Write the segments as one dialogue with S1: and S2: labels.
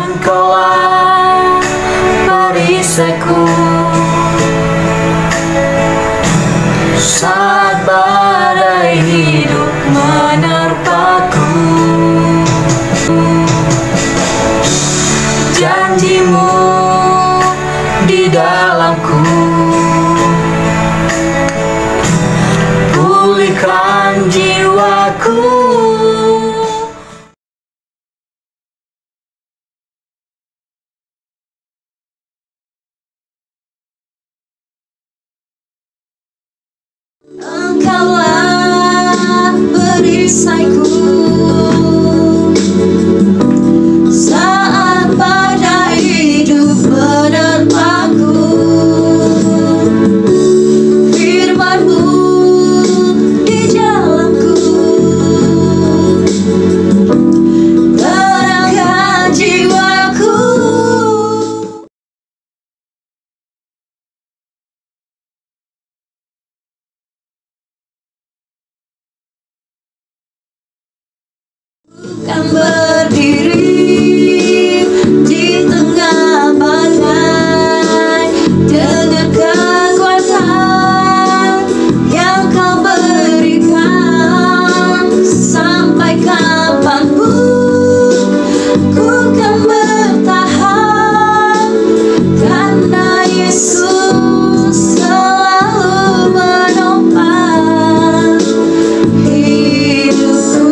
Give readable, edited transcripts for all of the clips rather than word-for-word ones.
S1: Engkaulah perisaiku saat badai hidup menerpaku. Janjimu di dalamku, pulihkan jiwaku. Engkaulah perisaiku saat badai hidup menerpaku. Firman-Mu di jalanku, tenangkan jiwaku. Kan berdiri di tengah badai dengan kekuatan yang Kau berikan. Sampai kapanpun ku kan bertahan, karena Yesus selalu menopang hidupku.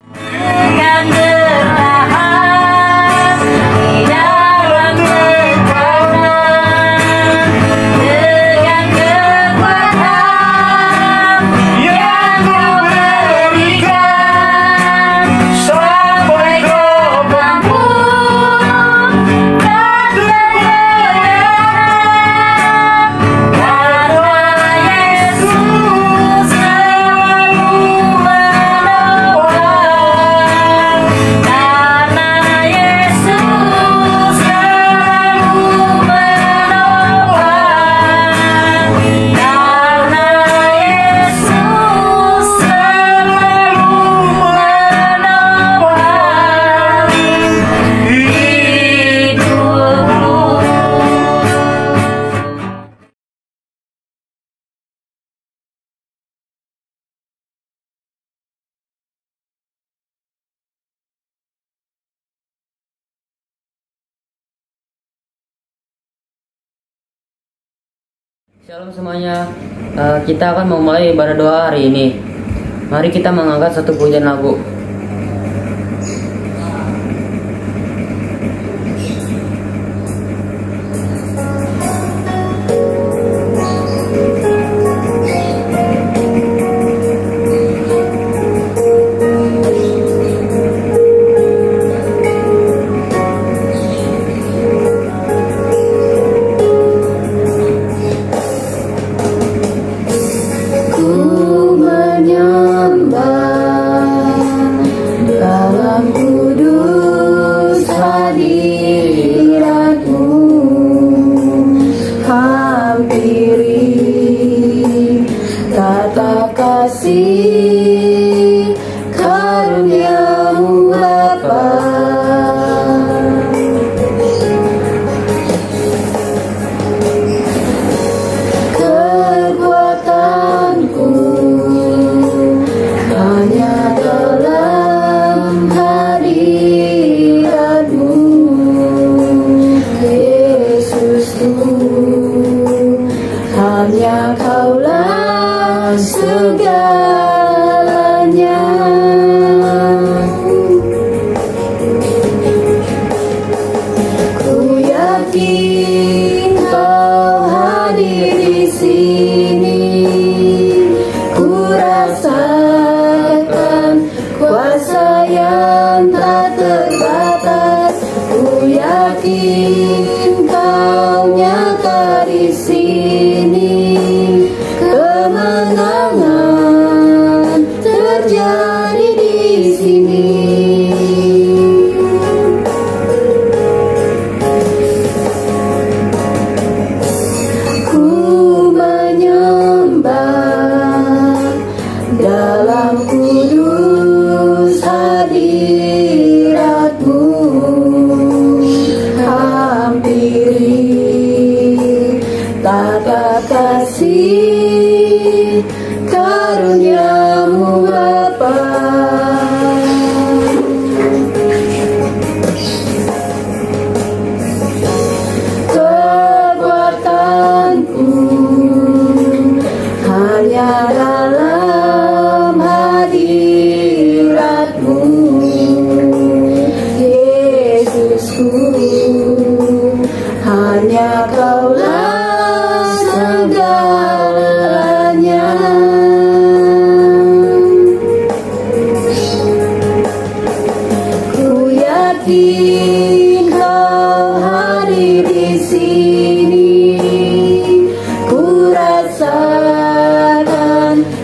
S1: Dengan bertahan di dalam kekuatan, dengan kekuatan yang Kau berikan. Sampai kapanpun tak menyerah, karena Yesus selalu menopang. Karena Yesus selalu menopang. Karena Yesus selalu menopang hidupku.
S2: Shalom semuanya, kita akan memulai ibadah doa hari ini. Mari kita mengangkat satu pujian lagu.
S1: Ku menyembah kemenangan kasih karuniamu Bapa. Kekuatanku hanya dalam hadirat-Mu, Yesusku, hanya Kaulah segalanya. Ku yakin Kau hadir di sini, ku rasakan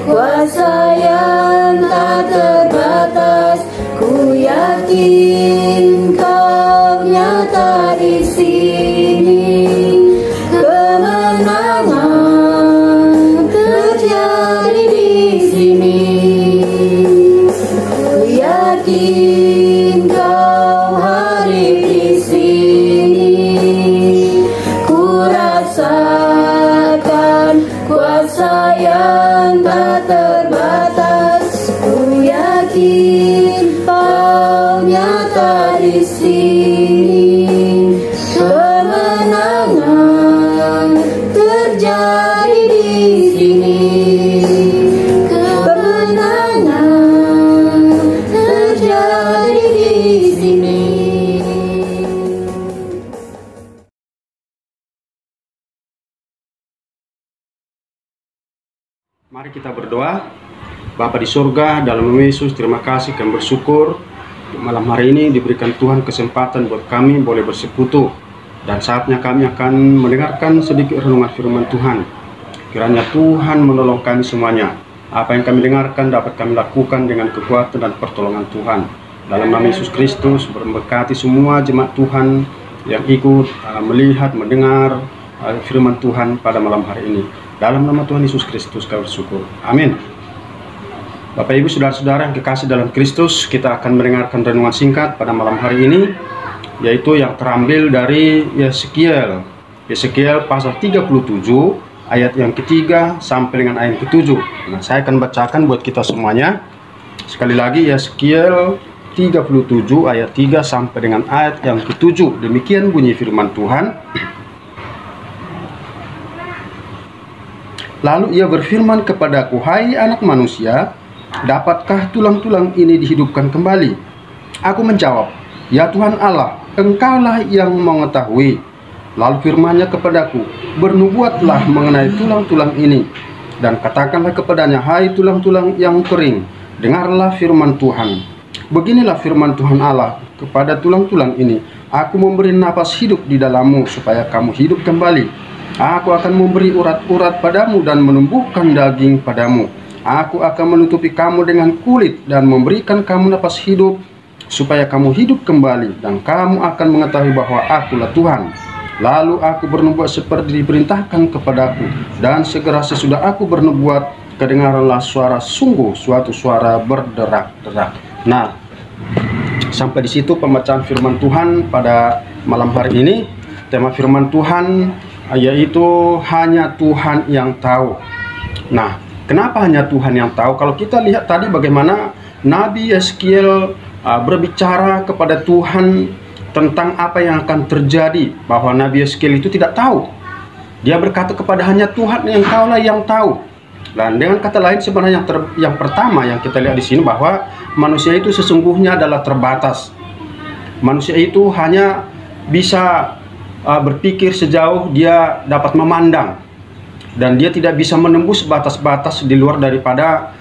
S1: kuasa yang tak terbatas. Ku yakin Kau nyata di sini, kemenangan terjadi di sini. Ku yakin Kau hadir di sini, ku rasakan kuasa yang tak terbatas. Ku yakin Kau nyata di sini, kemenangan terjadi di sini, kemenangan terjadi di sini.
S3: Mari kita berdoa. Bapa di surga, dalam nama Yesus, terima kasih kami bersyukur malam hari ini diberikan Tuhan kesempatan buat kami boleh bersekutu, dan saatnya kami akan mendengarkan sedikit renungan firman Tuhan. Kiranya Tuhan menolong kami semuanya. Apa yang kami dengarkan dapat kami lakukan dengan kekuatan dan pertolongan Tuhan. Dalam nama Yesus Kristus, berberkati semua jemaat Tuhan yang ikut melihat, mendengar firman Tuhan pada malam hari ini. Dalam nama Tuhan Yesus Kristus kami bersyukur. Amin. Bapak Ibu Saudara-saudara yang kekasih dalam Kristus, kita akan mendengarkan renungan singkat pada malam hari ini, yaitu yang terambil dari Yeskiel pasal 37 ayat yang ketiga sampai dengan ayat ketujuh. Nah, saya akan bacakan buat kita semuanya. Sekali lagi, Yeskiel 37 ayat 3 sampai dengan ayat yang ketujuh. Demikian bunyi firman Tuhan. Lalu ia berfirman kepadaku, hai anak manusia, dapatkah tulang-tulang ini dihidupkan kembali? Aku menjawab, ya Tuhan Allah, Engkaulah yang mengetahui. Lalu firman-Nya kepadaku, bernubuatlah mengenai tulang-tulang ini, dan katakanlah kepadanya, hai tulang-tulang yang kering, dengarlah firman Tuhan. Beginilah firman Tuhan Allah kepada tulang-tulang ini, aku memberi napas hidup di dalammu, supaya kamu hidup kembali. Aku akan memberi urat-urat padamu dan menumbuhkan daging padamu. Aku akan menutupi kamu dengan kulit dan memberikan kamu napas hidup, supaya kamu hidup kembali, dan kamu akan mengetahui bahwa Akulah Tuhan. Lalu aku bernubuat seperti diperintahkan kepadaku, dan segera sesudah aku bernubuat, kedengaranlah suara, sungguh suatu suara berderak-derak. Nah, sampai di situ pembacaan firman Tuhan pada malam hari ini. Tema firman Tuhan yaitu hanya Tuhan yang tahu. Nah, kenapa hanya Tuhan yang tahu? Kalau kita lihat tadi bagaimana Nabi Yeskiel berbicara kepada Tuhan tentang apa yang akan terjadi, bahwa Nabi Yeskiel itu tidak tahu. Dia berkata kepada hanya Tuhan yang Kaulah yang tahu. Dan dengan kata lain sebenarnya yang pertama yang kita lihat di sini, bahwa manusia itu sesungguhnya adalah terbatas. Manusia itu hanya bisa berpikir sejauh dia dapat memandang, dan dia tidak bisa menembus batas-batas di luar daripada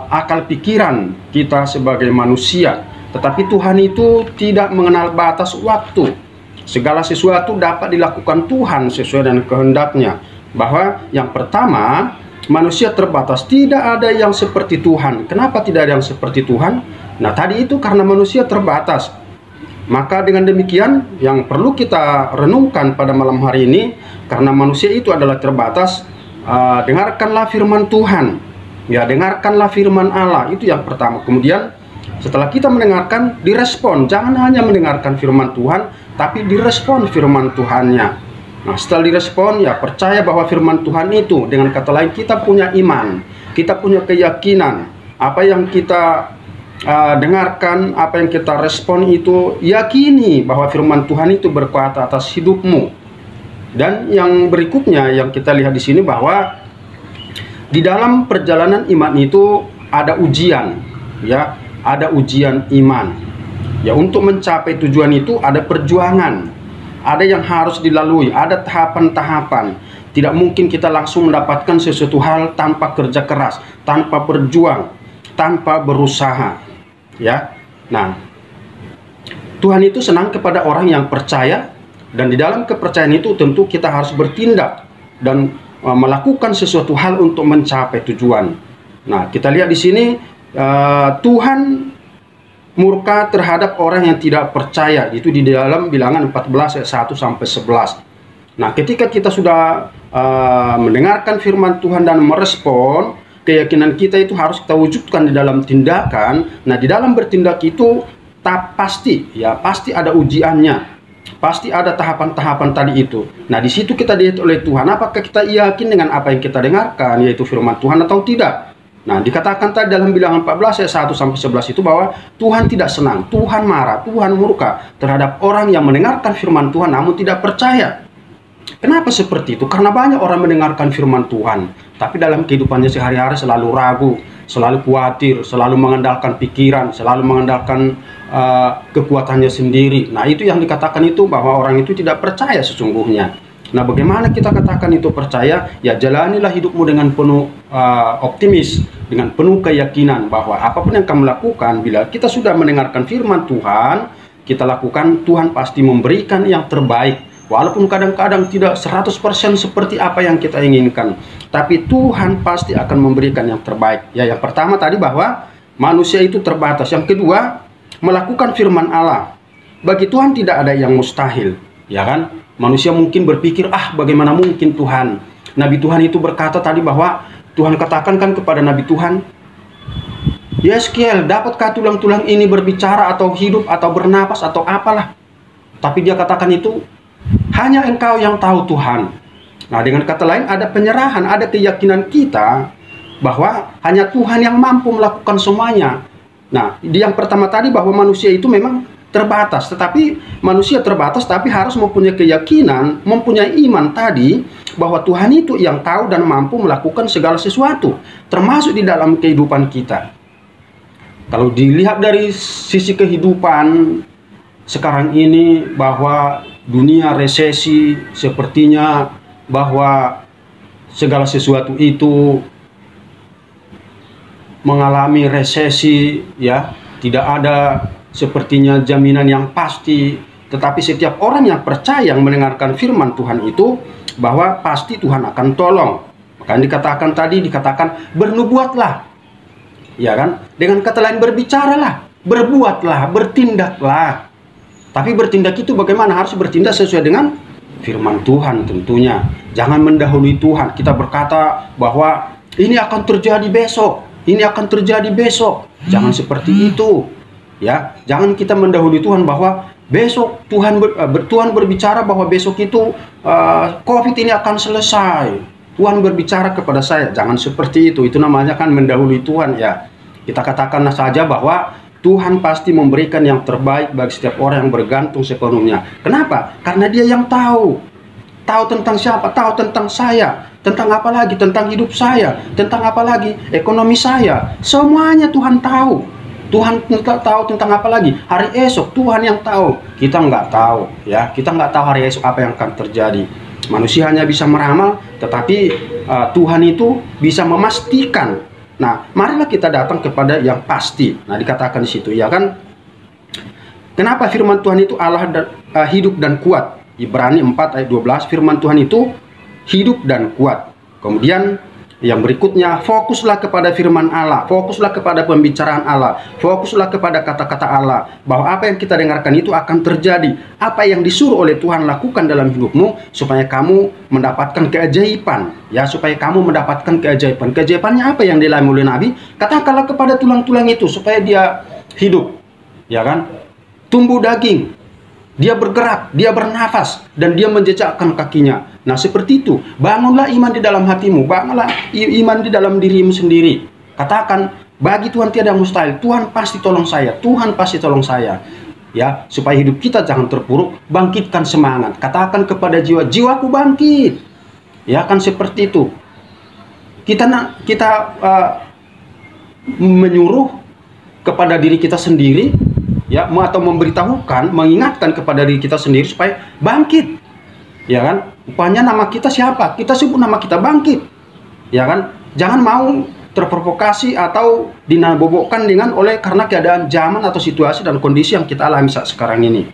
S3: akal pikiran kita sebagai manusia. Tetapi Tuhan itu tidak mengenal batas waktu. Segala sesuatu dapat dilakukan Tuhan sesuai dengan kehendaknya. Bahwa yang pertama, manusia terbatas, tidak ada yang seperti Tuhan. Kenapa tidak ada yang seperti Tuhan? Nah, tadi itu karena manusia terbatas. Maka dengan demikian yang perlu kita renungkan pada malam hari ini, karena manusia itu adalah terbatas, dengarkanlah firman Tuhan. Ya, dengarkanlah firman Allah, itu yang pertama. Kemudian setelah kita mendengarkan, direspon. Jangan hanya mendengarkan firman Tuhan, tapi direspon firman Tuhannya. Nah, setelah direspon, ya percaya bahwa firman Tuhan itu, dengan kata lain kita punya iman, kita punya keyakinan, apa yang kita dengarkan, apa yang kita respon itu, yakini bahwa firman Tuhan itu berkuasa atas hidupmu. Dan yang berikutnya yang kita lihat di sini bahwa di dalam perjalanan iman itu ada ujian, ya, ada ujian iman. Ya, untuk mencapai tujuan itu ada perjuangan. Ada yang harus dilalui, ada tahapan-tahapan. Tidak mungkin kita langsung mendapatkan sesuatu hal tanpa kerja keras, tanpa berjuang, tanpa berusaha. Ya, nah, Tuhan itu senang kepada orang yang percaya, dan di dalam kepercayaan itu tentu kita harus bertindak dan melakukan sesuatu hal untuk mencapai tujuan. Nah, kita lihat di sini Tuhan murka terhadap orang yang tidak percaya, itu di dalam Bilangan 14 ayat 1 sampai 11. Nah, ketika kita sudah mendengarkan firman Tuhan dan merespon, keyakinan kita itu harus kita wujudkan di dalam tindakan. Nah, di dalam bertindak itu pasti ada ujiannya, pasti ada tahapan-tahapan tadi itu. Nah, di situ kita dilihat oleh Tuhan, apakah kita yakin dengan apa yang kita dengarkan, yaitu firman Tuhan atau tidak. Nah, dikatakan tadi dalam Bilangan 14 ayat 1 sampai 11 itu bahwa Tuhan tidak senang, Tuhan marah, Tuhan murka terhadap orang yang mendengarkan firman Tuhan namun tidak percaya. Kenapa seperti itu? Karena banyak orang mendengarkan firman Tuhan, tapi dalam kehidupannya sehari-hari selalu ragu, selalu khawatir, selalu mengandalkan pikiran, selalu mengandalkan kekuatannya sendiri. Nah, itu yang dikatakan itu bahwa orang itu tidak percaya sesungguhnya. Nah, bagaimana kita katakan itu percaya? Ya, jalanilah hidupmu dengan penuh optimis, dengan penuh keyakinan bahwa apapun yang kamu lakukan, bila kita sudah mendengarkan firman Tuhan, kita lakukan, Tuhan pasti memberikan yang terbaik. Walaupun kadang-kadang tidak 100% seperti apa yang kita inginkan, tapi Tuhan pasti akan memberikan yang terbaik. Ya, yang pertama tadi bahwa manusia itu terbatas. Yang kedua, melakukan firman Allah. Bagi Tuhan tidak ada yang mustahil, ya kan? Manusia mungkin berpikir, bagaimana mungkin Tuhan? Nabi Tuhan itu berkata tadi bahwa Tuhan katakan kan kepada Nabi Tuhan, Yeskiel, dapatkah tulang-tulang ini berbicara atau hidup atau bernapas atau apalah? Tapi dia katakan itu, hanya Engkau yang tahu Tuhan. Nah, dengan kata lain ada penyerahan, ada keyakinan kita bahwa hanya Tuhan yang mampu melakukan semuanya. Nah, yang pertama tadi bahwa manusia itu memang terbatas, tetapi manusia terbatas tapi harus mempunyai keyakinan, mempunyai iman tadi bahwa Tuhan itu yang tahu dan mampu melakukan segala sesuatu, termasuk di dalam kehidupan kita. Kalau dilihat dari sisi kehidupan sekarang ini bahwa dunia resesi, sepertinya bahwa segala sesuatu itu mengalami resesi, ya, tidak ada sepertinya jaminan yang pasti. Tetapi setiap orang yang percaya, yang mendengarkan firman Tuhan itu, bahwa pasti Tuhan akan tolong. Maka dikatakan bernubuatlah, ya kan? Dengan kata lain berbicaralah, berbuatlah, bertindaklah. Tapi bertindak itu bagaimana? Harus bertindak sesuai dengan firman Tuhan tentunya. Jangan mendahului Tuhan. Kita berkata bahwa ini akan terjadi besok, ini akan terjadi besok. Jangan seperti itu. Ya, jangan kita mendahului Tuhan bahwa besok Tuhan berbicara bahwa besok itu COVID ini akan selesai. Tuhan berbicara kepada saya. Jangan seperti itu. Itu namanya kan mendahului Tuhan, ya. Kita katakanlah saja bahwa Tuhan pasti memberikan yang terbaik bagi setiap orang yang bergantung sepenuhnya. Kenapa? Karena Dia yang tahu. Tahu tentang siapa? Tahu tentang saya. Tentang apa lagi? Tentang hidup saya. Tentang apa lagi? Ekonomi saya. Semuanya Tuhan tahu. Tuhan tahu tentang apa lagi? Hari esok Tuhan yang tahu. Kita nggak tahu, ya. Kita nggak tahu hari esok apa yang akan terjadi. Manusia hanya bisa meramal, tetapi Tuhan itu bisa memastikan. Nah, marilah kita datang kepada yang pasti. Nah, dikatakan di situ, ya kan? Kenapa firman Tuhan itu Allah hidup dan kuat? Ibrani 4 ayat 12, firman Tuhan itu hidup dan kuat. Kemudian yang berikutnya, fokuslah kepada firman Allah, fokuslah kepada pembicaraan Allah, fokuslah kepada kata-kata Allah, bahwa apa yang kita dengarkan itu akan terjadi. Apa yang disuruh oleh Tuhan lakukan dalam hidupmu, supaya kamu mendapatkan keajaiban, ya, supaya kamu mendapatkan keajaiban. Keajaibannya apa yang dialami oleh Nabi? Katakanlah kepada tulang-tulang itu supaya dia hidup, ya kan? Tumbuh daging, Dia bergerak, dia bernafas, dan dia menjejakkan kakinya. Nah, seperti itu. Bangunlah iman di dalam hatimu, bangunlah iman di dalam dirimu sendiri. Katakan, bagi Tuhan tiada yang mustahil. Tuhan pasti tolong saya. Tuhan pasti tolong saya. Ya, supaya hidup kita jangan terpuruk, bangkitkan semangat. Katakan kepada jiwa, jiwaku bangkit. Ya, kan seperti itu. Kita menyuruh kepada diri kita sendiri, ya, atau memberitahukan, mengingatkan kepada diri kita sendiri supaya bangkit, ya kan? Rupanya nama kita siapa? Kita sebut nama kita bangkit, ya kan? Jangan mau terprovokasi atau dinabobokkan karena keadaan zaman atau situasi dan kondisi yang kita alami saat sekarang ini,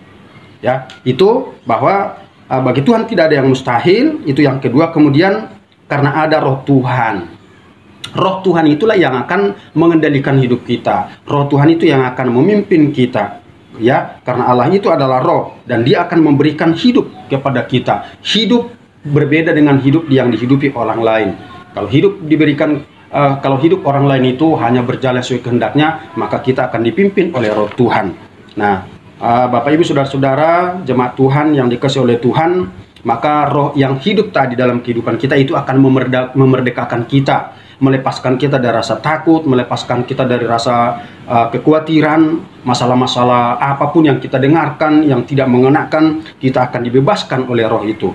S3: ya. Itu bahwa bagi Tuhan tidak ada yang mustahil. Itu yang kedua. Kemudian karena ada Roh Tuhan. Roh Tuhan itulah yang akan mengendalikan hidup kita. Roh Tuhan itu yang akan memimpin kita, ya, karena Allah itu adalah roh dan dia akan memberikan hidup kepada kita. Hidup berbeda dengan hidup yang dihidupi orang lain. Kalau hidup orang lain itu hanya berjalan sesuai kehendaknya, maka kita akan dipimpin oleh Roh Tuhan. Nah, Bapak Ibu saudara-saudara jemaat Tuhan yang dikasihi oleh Tuhan, maka roh yang hidup tadi dalam kehidupan kita itu akan memerdekakan kita, melepaskan kita dari rasa takut, melepaskan kita dari rasa kekhawatiran, masalah-masalah apapun yang kita dengarkan yang tidak mengenakan, kita akan dibebaskan oleh roh itu.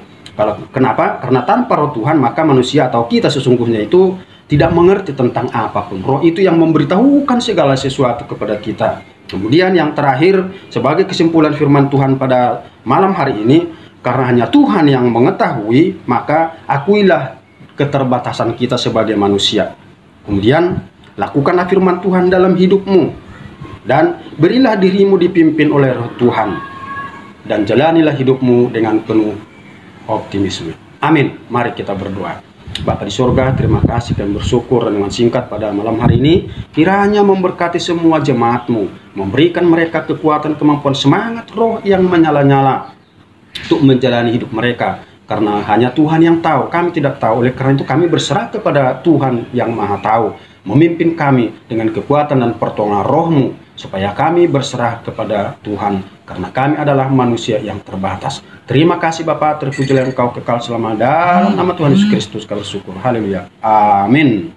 S3: Kenapa? Karena tanpa Roh Tuhan maka manusia atau kita sesungguhnya itu tidak mengerti tentang apapun. Roh itu yang memberitahukan segala sesuatu kepada kita. Kemudian yang terakhir, sebagai kesimpulan firman Tuhan pada malam hari ini, karena hanya Tuhan yang mengetahui, maka akuilah keterbatasan kita sebagai manusia. Kemudian lakukanlah firman Tuhan dalam hidupmu, dan berilah dirimu dipimpin oleh Roh Tuhan, dan jalanilah hidupmu dengan penuh optimisme. Amin. Mari kita berdoa. Bapa di surga, terima kasih dan bersyukur dengan singkat pada malam hari ini. Kiranya memberkati semua jemaat-Mu, memberikan mereka kekuatan, kemampuan, semangat roh yang menyala-nyala untuk menjalani hidup mereka. Karena hanya Tuhan yang tahu, kami tidak tahu. Oleh karena itu kami berserah kepada Tuhan yang Maha Tahu. Memimpin kami dengan kekuatan dan pertolongan Roh-Mu, supaya kami berserah kepada Tuhan. Karena kami adalah manusia yang terbatas. Terima kasih Bapa, terpujilah Engkau kekal selama dalam nama Tuhan Yesus Kristus. Kami bersyukur. Haleluya. Amin.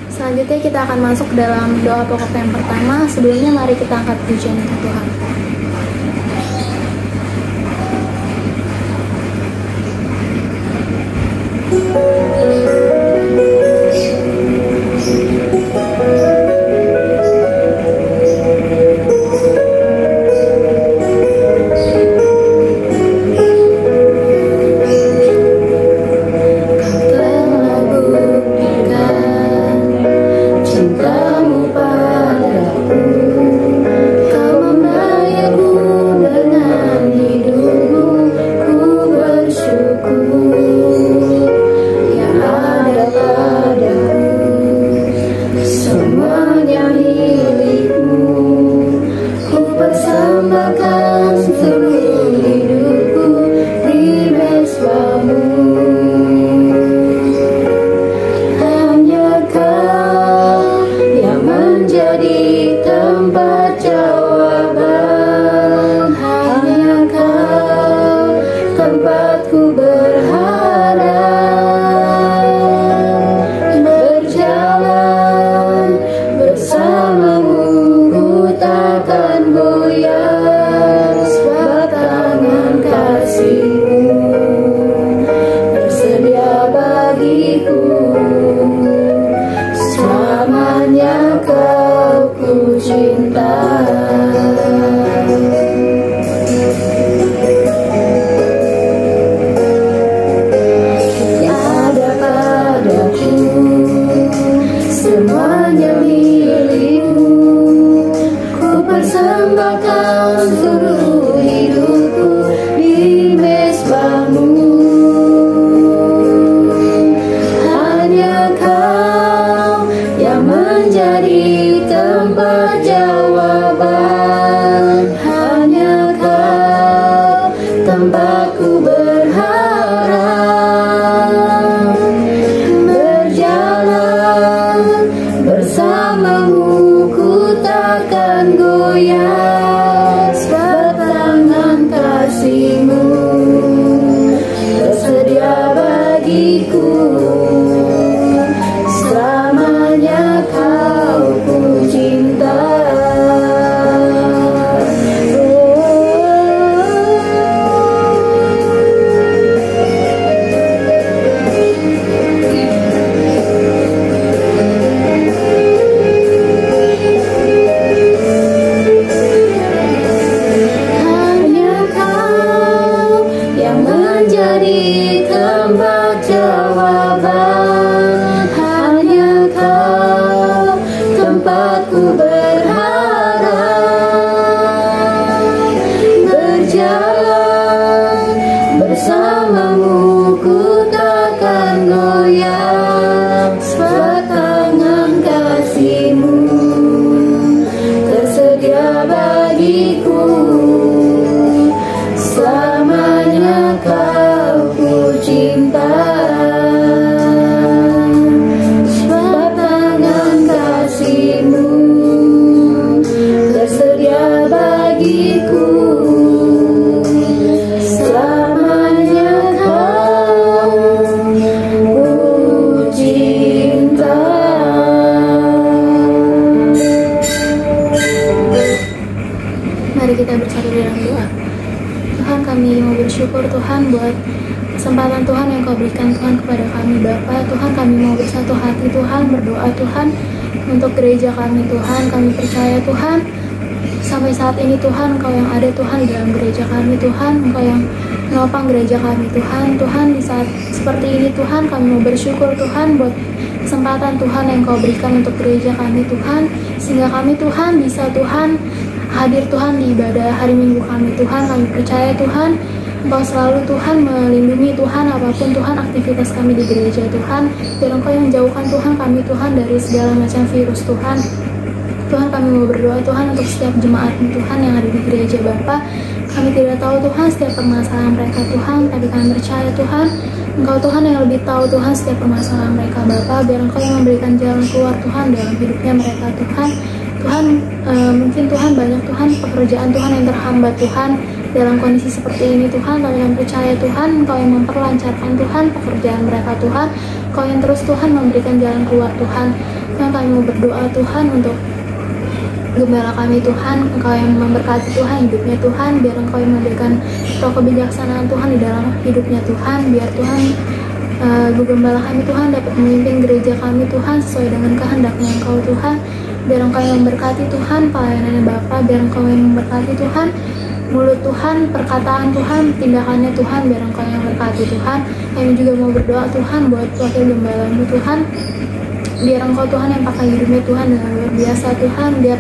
S4: Selanjutnya kita akan masuk dalam doa pokok yang pertama. Sebelumnya mari kita angkat pujian untuk Tuhan.
S1: selamanya kau ku cinta. Menjadi tempat jawaban, hanya kau tempatku berharap. Berjalan bersamamu ku takkan goyang, setangan kasihmu tersedia bagiku. Selamanya kau ku cinta, sebab tangan kasihmu tersedia bagiku. Selamanya kau ku cinta.
S4: Mari kita bersatu dalam doa. Tuhan, kami mau bersyukur Tuhan buat kesempatan Tuhan yang kau berikan Tuhan kepada kami Bapa. Tuhan, kami mau bersatu hati Tuhan, berdoa Tuhan untuk gereja kami Tuhan. Kami percaya Tuhan, sampai saat ini Tuhan Engkau yang ada Tuhan di dalam gereja kami Tuhan. Engkau yang menopang gereja kami Tuhan. Tuhan, di saat seperti ini Tuhan kami mau bersyukur Tuhan buat kesempatan Tuhan yang kau berikan untuk gereja kami Tuhan, sehingga kami Tuhan bisa Tuhan hadir Tuhan di ibadah hari Minggu kami Tuhan. Kami percaya Tuhan Engkau selalu Tuhan melindungi Tuhan apapun Tuhan aktivitas kami di gereja Tuhan, dan Engkau yang menjauhkan Tuhan kami Tuhan dari segala macam virus Tuhan. Tuhan, kami mau berdoa Tuhan untuk setiap jemaat Tuhan yang ada di gereja Bapa. Kami tidak tahu Tuhan setiap permasalahan mereka Tuhan, tapi kami percaya Tuhan Engkau Tuhan yang lebih tahu Tuhan setiap permasalahan mereka Bapa. Biar Engkau yang memberikan jalan keluar Tuhan dalam hidupnya mereka Tuhan. Tuhan, mungkin Tuhan banyak Tuhan pekerjaan Tuhan yang terhambat Tuhan dalam kondisi seperti ini Tuhan. Kami yang percaya Tuhan Engkau yang memperlancarkan Tuhan pekerjaan mereka Tuhan. Engkau yang terus Tuhan memberikan jalan keluar Tuhan. Tuhan, kami mau berdoa Tuhan untuk gembala kami Tuhan. Engkau yang memberkati Tuhan hidupnya Tuhan. Biar Engkau yang memberikan roh kebijaksanaan Tuhan di dalam hidupnya Tuhan. Biar Tuhan gembala kami Tuhan dapat memimpin gereja kami Tuhan sesuai dengan kehendaknya Engkau Tuhan. Biar Engkau yang memberkati Tuhan pelayanannya Bapa. Biar Engkau yang memberkati Tuhan mulut Tuhan, perkataan Tuhan, tindakannya Tuhan. Biar Engkau yang memberkati Tuhan. Kami juga mau berdoa Tuhan buat wakil gembalamu Tuhan. Biar Engkau Tuhan yang pakai hidupnya Tuhan dengan luar biasa Tuhan. Biar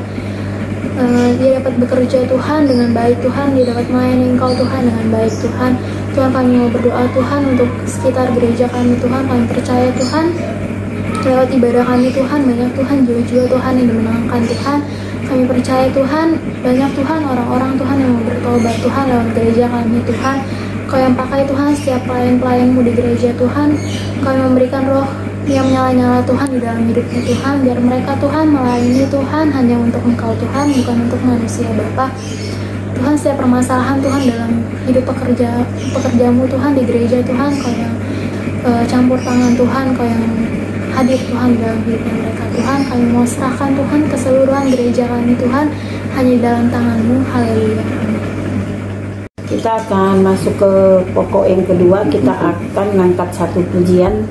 S4: dia dapat bekerja Tuhan dengan baik Tuhan. Dia dapat melayani Engkau Tuhan dengan baik Tuhan. Tuhan, kami mau berdoa Tuhan untuk sekitar gereja kami Tuhan. Kami percaya Tuhan lewat ibadah kami Tuhan banyak Tuhan jiwa-jiwa Tuhan yang dimenangkan Tuhan. Kami percaya Tuhan banyak Tuhan orang-orang Tuhan yang mau bertobat Tuhan lewat gereja kami Tuhan. Kau yang pakai Tuhan setiap pelayan-pelayanmu di gereja Tuhan. Kau yang memberikan roh yang menyala-nyala Tuhan di dalam hidupnya Tuhan. Biar mereka Tuhan melayani Tuhan hanya untuk Engkau Tuhan, bukan untuk manusia Bapa. Tuhan, setiap permasalahan Tuhan dalam hidup pekerjamu Tuhan di gereja Tuhan, Kau yang campur tangan Tuhan, Kau yang hadir Tuhan dalam hidupnya mereka Tuhan. Kami mau serahkan Tuhan keseluruhan gereja kami Tuhan hanya di dalam tangan-Mu. Haleluya.
S5: Kita akan masuk ke pokok yang kedua. Kita akan mengangkat satu pujian.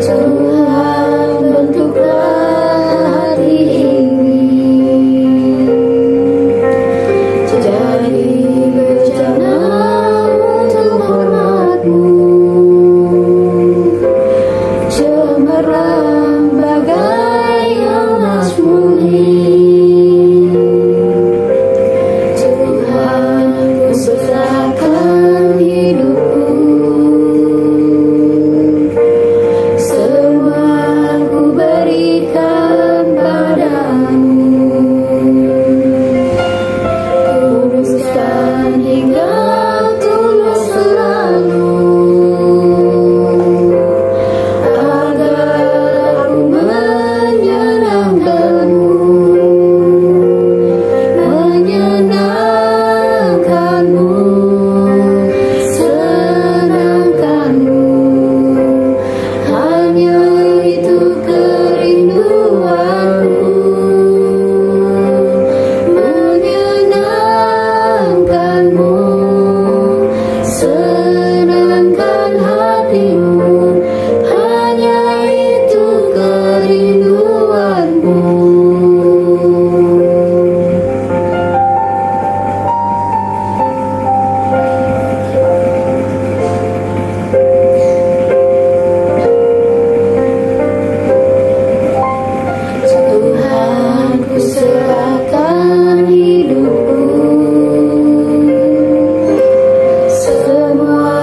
S1: Tuhan kerinduanku, menyenangkanmu, senangkan hatimu, hanya itu kerinduanku. Tuhan, ku serahkan hidupku, semua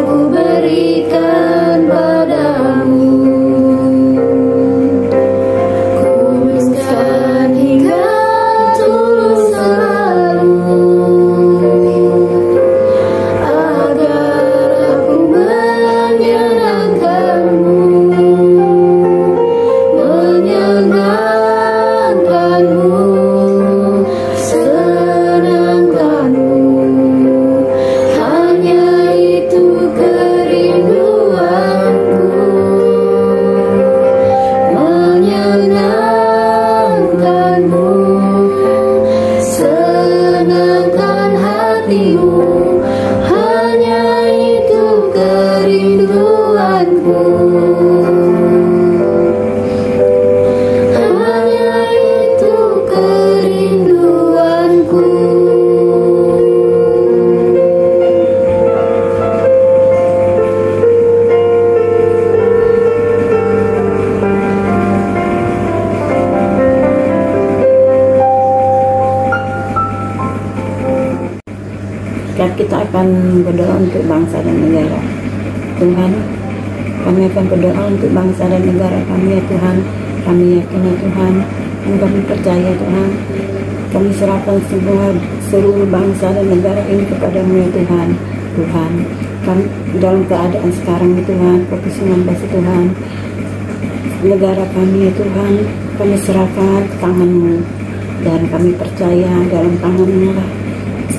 S1: ku berikan padamu. Ku minta hingga tulus selalu, agar aku menyenangkanmu, senangkanmu, hanya itu kerinduanku, menyenangkanmu, senangkan hatimu, hanya itu kerinduanku. Hanya itu kerinduanku.
S5: Kita akan berdoa untuk bangsa dan negara. Tuhan, kami akan berdoa untuk bangsa dan negara kami ya Tuhan. Kami yakin ya Tuhan, dan kami percaya Tuhan. Kami serahkan seluruh bangsa dan negara ini kepadamu ya Tuhan. Tuhan, kami dalam keadaan sekarang ya Tuhan, COVID-19 ya Tuhan, negara kami ya Tuhan, kami serahkan ke tangan-Mu, dan kami percaya dalam tangan-Mu lah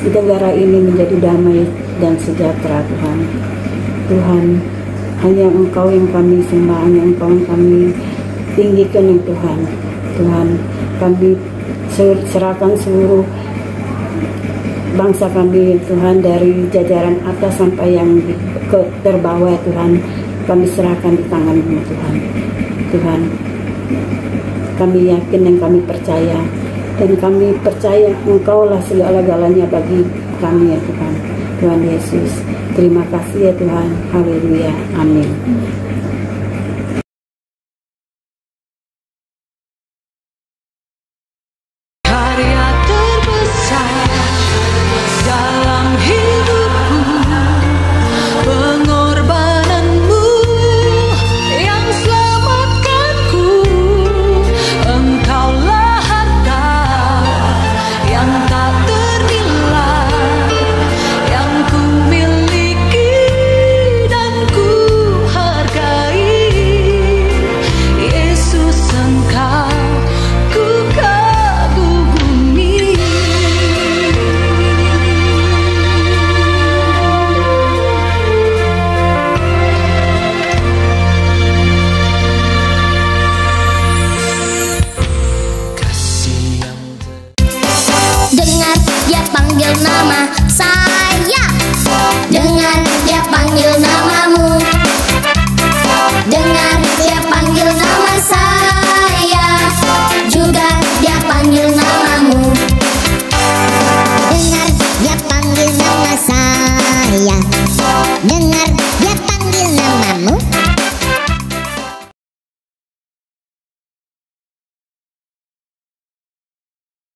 S5: negara ini menjadi damai dan sejahtera Tuhan. Tuhan, hanya Engkau yang kami sembah, hanya Engkau yang kami tinggikan ya Tuhan. Tuhan, kami serahkan seluruh bangsa kami Tuhan, dari jajaran atas sampai yang ke terbawah Tuhan, kami serahkan di tangan-Mu Tuhan. Tuhan, kami yakin dan kami percaya, dan kami percaya Engkaulah segala-galanya bagi kami ya Tuhan. Tuhan Yesus, terima kasih ya Tuhan. Haleluya, amin.
S6: Karya terbesar dalam hidupku, pengorbananmu yang selamatkanku. Engkaulah harta yang tak ternilai, yang ku miliki dan ku hargai. Yesus, Engkau ku kagumi. Kasih yang
S1: Dengar dia panggil nama saya, dengar dia panggil namamu, dengar dia panggil nama saya, juga dia panggil namamu. Dengar dia panggil nama saya, dengar